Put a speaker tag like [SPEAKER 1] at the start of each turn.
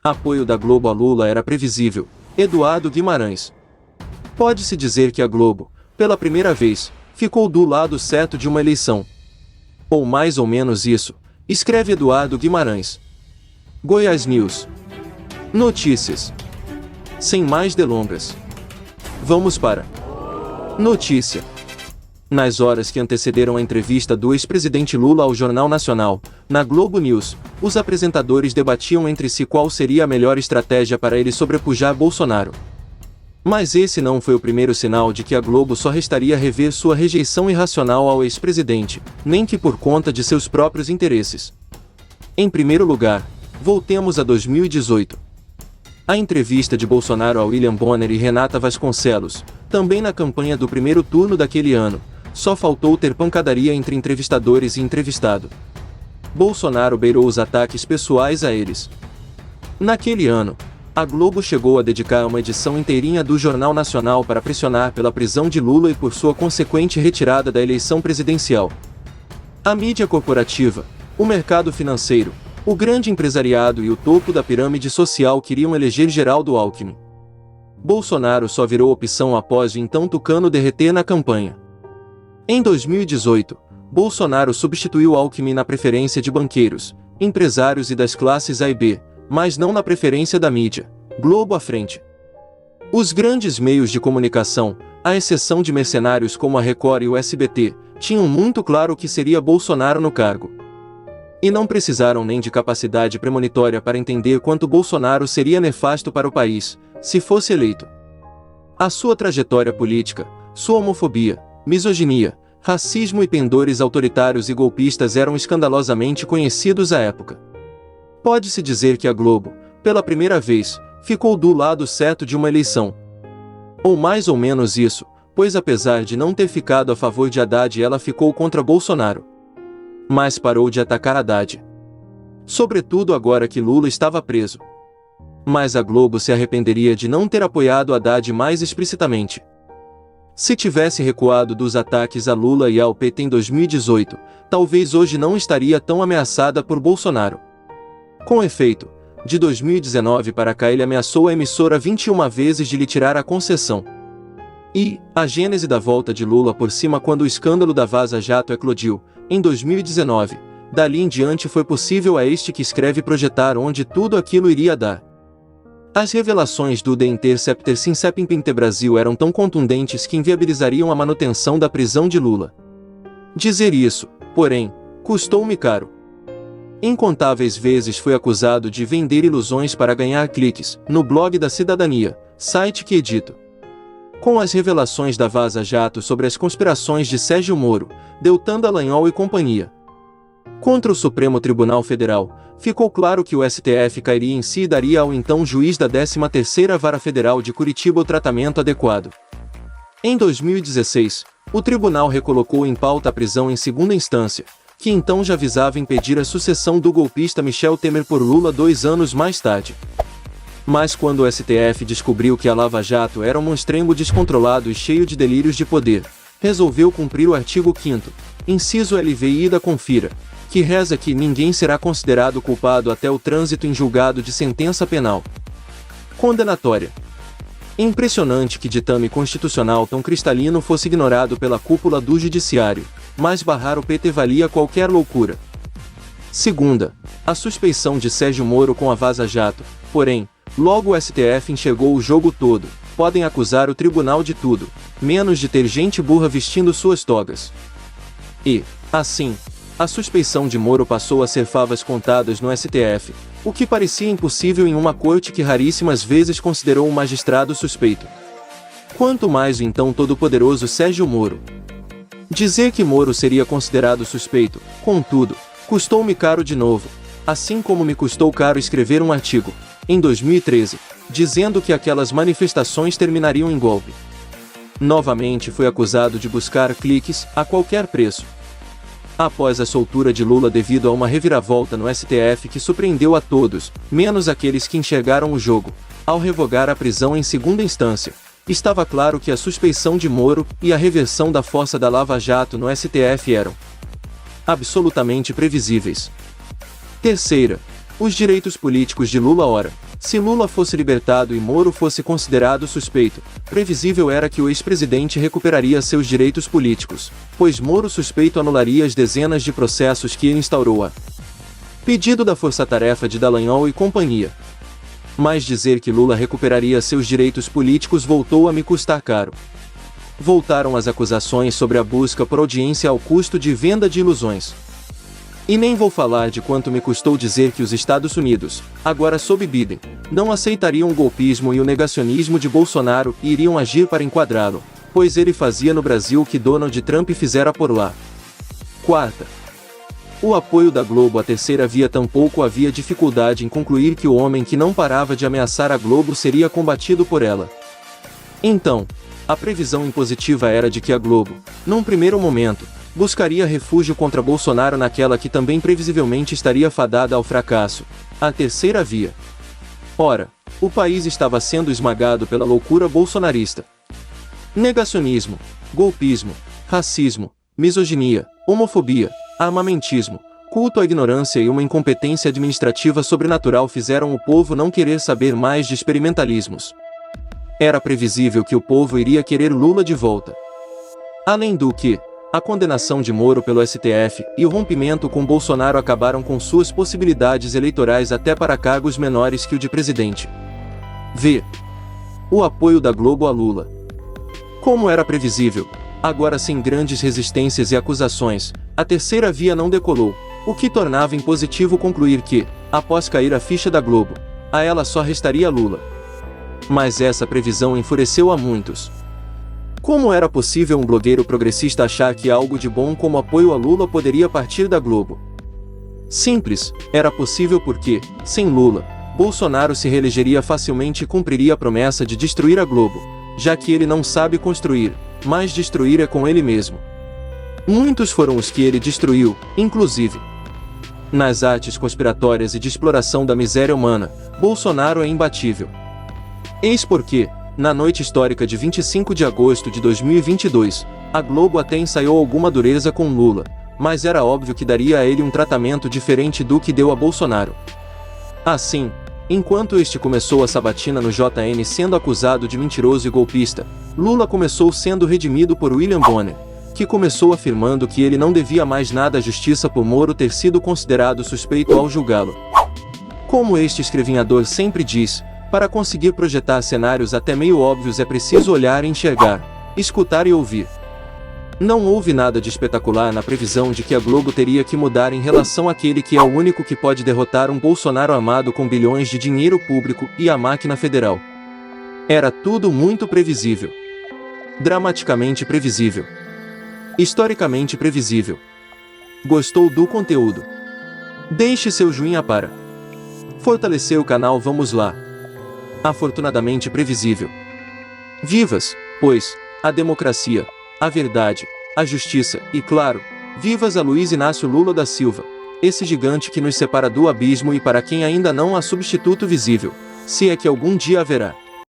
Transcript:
[SPEAKER 1] Apoio da Globo a Lula era previsível. Eduardo Guimarães. Pode-se dizer que a Globo, pela primeira vez, ficou do lado certo de uma eleição. Ou mais ou menos isso, escreve Eduardo Guimarães. Goiás News. Notícias. Sem mais delongas, vamos para notícia. Nas horas que antecederam a entrevista do ex-presidente Lula ao Jornal Nacional, na Globo News, os apresentadores debatiam entre si qual seria a melhor estratégia para ele sobrepujar Bolsonaro. Mas esse não foi o primeiro sinal de que a Globo só restaria rever sua rejeição irracional ao ex-presidente, nem que por conta de seus próprios interesses. Em primeiro lugar, voltemos a 2018. A entrevista de Bolsonaro a William Bonner e Renata Vasconcelos, também na campanha do primeiro turno daquele ano, só faltou ter pancadaria entre entrevistadores e entrevistado. Bolsonaro beirou os ataques pessoais a eles. Naquele ano, a Globo chegou a dedicar uma edição inteirinha do Jornal Nacional para pressionar pela prisão de Lula e por sua consequente retirada da eleição presidencial. A mídia corporativa, o mercado financeiro, o grande empresariado e o topo da pirâmide social queriam eleger Geraldo Alckmin. Bolsonaro só virou opção após o então tucano derreter na campanha. Em 2018, Bolsonaro substituiu Alckmin na preferência de banqueiros, empresários e das classes A e B, mas não na preferência da mídia, Globo à frente. Os grandes meios de comunicação, à exceção de mercenários como a Record e o SBT, tinham muito claro que seria Bolsonaro no cargo. E não precisaram nem de capacidade premonitória para entender quanto Bolsonaro seria nefasto para o país, se fosse eleito. A sua trajetória política, sua homofobia, misoginia, racismo e pendores autoritários e golpistas eram escandalosamente conhecidos à época. Pode-se dizer que a Globo, pela primeira vez, ficou do lado certo de uma eleição. Ou mais ou menos isso, pois apesar de não ter ficado a favor de Haddad, ela ficou contra Bolsonaro. Mas parou de atacar Haddad. Sobretudo agora que Lula estava preso. Mas a Globo se arrependeria de não ter apoiado Haddad mais explicitamente. Se tivesse recuado dos ataques a Lula e ao PT em 2018, talvez hoje não estaria tão ameaçada por Bolsonaro. Com efeito, de 2019 para cá ele ameaçou a emissora 21 vezes de lhe tirar a concessão. E, a gênese da volta de Lula por cima quando o escândalo da Vaza Jato eclodiu, em 2019, dali em diante foi possível a este que escreve projetar onde tudo aquilo iria dar. As revelações do The Interceptor Sincepim-Pinte Brasil eram tão contundentes que inviabilizariam a manutenção da prisão de Lula. Dizer isso, porém, custou-me caro. Incontáveis vezes fui acusado de vender ilusões para ganhar cliques, no blog da Cidadania, site que edito. Com as revelações da Vaza Jato sobre as conspirações de Sérgio Moro, Deltan Dallagnol e companhia contra o Supremo Tribunal Federal, ficou claro que o STF cairia em si e daria ao então juiz da 13ª Vara Federal de Curitiba o tratamento adequado. Em 2016, o tribunal recolocou em pauta a prisão em segunda instância, que então já visava impedir a sucessão do golpista Michel Temer por Lula 2 anos mais tarde. Mas quando o STF descobriu que a Lava Jato era um monstrengo descontrolado e cheio de delírios de poder, resolveu cumprir o artigo 5º, inciso LVI da Confira, que reza que ninguém será considerado culpado até o trânsito em julgado de sentença penal condenatória. Impressionante que ditame constitucional tão cristalino fosse ignorado pela cúpula do judiciário, mas barrar o PT valia qualquer loucura. Segunda, a suspeição de Sérgio Moro com a Vaza Jato, porém, logo o STF enxergou o jogo todo, podem acusar o tribunal de tudo, menos de ter gente burra vestindo suas togas. E, assim, a suspeição de Moro passou a ser favas contadas no STF, o que parecia impossível em uma corte que raríssimas vezes considerou um magistrado suspeito. Quanto mais o então todo-poderoso Sérgio Moro. Dizer que Moro seria considerado suspeito, contudo, custou-me caro de novo, assim como me custou caro escrever um artigo, em 2013, dizendo que aquelas manifestações terminariam em golpe. Novamente fui acusado de buscar cliques a qualquer preço. Após a soltura de Lula devido a uma reviravolta no STF que surpreendeu a todos, menos aqueles que enxergaram o jogo, ao revogar a prisão em segunda instância, estava claro que a suspeição de Moro e a reversão da força da Lava Jato no STF eram absolutamente previsíveis. Terceira, Os direitos políticos de Lula. Ora, se Lula fosse libertado e Moro fosse considerado suspeito, previsível era que o ex-presidente recuperaria seus direitos políticos, pois Moro suspeito anularia as dezenas de processos que ele instaurou a pedido da força-tarefa de Dallagnol e companhia. Mas dizer que Lula recuperaria seus direitos políticos voltou a me custar caro. Voltaram as acusações sobre a busca por audiência ao custo de venda de ilusões. E nem vou falar de quanto me custou dizer que os Estados Unidos, agora sob Biden, não aceitariam o golpismo e o negacionismo de Bolsonaro e iriam agir para enquadrá-lo, pois ele fazia no Brasil o que Donald Trump fizera por lá. Quarta. O apoio da Globo à terceira via. Tampouco havia dificuldade em concluir que o homem que não parava de ameaçar a Globo seria combatido por ela. Então, a previsão impositiva era de que a Globo, num primeiro momento, buscaria refúgio contra Bolsonaro naquela que também previsivelmente estaria fadada ao fracasso, a terceira via. Ora, o país estava sendo esmagado pela loucura bolsonarista. Negacionismo, golpismo, racismo, misoginia, homofobia, armamentismo, culto à ignorância e uma incompetência administrativa sobrenatural fizeram o povo não querer saber mais de experimentalismos. Era previsível que o povo iria querer Lula de volta. Além do que, a condenação de Moro pelo STF e o rompimento com Bolsonaro acabaram com suas possibilidades eleitorais até para cargos menores que o de presidente. V. O apoio da Globo a Lula. Como era previsível, agora sem grandes resistências e acusações, a terceira via não decolou, o que tornava impositivo concluir que, após cair a ficha da Globo, a ela só restaria Lula. Mas essa previsão enfureceu a muitos. Como era possível um blogueiro progressista achar que algo de bom como apoio a Lula poderia partir da Globo? Simples, era possível porque, sem Lula, Bolsonaro se reelegeria facilmente e cumpriria a promessa de destruir a Globo, já que ele não sabe construir, mas destruir é com ele mesmo. Muitos foram os que ele destruiu, inclusive. Nas artes conspiratórias e de exploração da miséria humana, Bolsonaro é imbatível. Eis porque, na noite histórica de 25 de agosto de 2022, a Globo até ensaiou alguma dureza com Lula, mas era óbvio que daria a ele um tratamento diferente do que deu a Bolsonaro. Assim, enquanto este começou a sabatina no JN sendo acusado de mentiroso e golpista, Lula começou sendo redimido por William Bonner, que começou afirmando que ele não devia mais nada à justiça por Moro ter sido considerado suspeito ao julgá-lo. Como este escrevinhador sempre diz, para conseguir projetar cenários até meio óbvios é preciso olhar e enxergar, escutar e ouvir. Não houve nada de espetacular na previsão de que a Globo teria que mudar em relação àquele que é o único que pode derrotar um Bolsonaro armado com bilhões de dinheiro público e a máquina federal. Era tudo muito previsível. Dramaticamente previsível. Historicamente previsível. Gostou do conteúdo? Deixe seu joinha para fortalecer o canal. Vamos lá. Afortunadamente previsível. Vivas, pois, a democracia, a verdade, a justiça e, claro, vivas a Luiz Inácio Lula da Silva, esse gigante que nos separa do abismo e para quem ainda não há substituto visível, se é que algum dia haverá.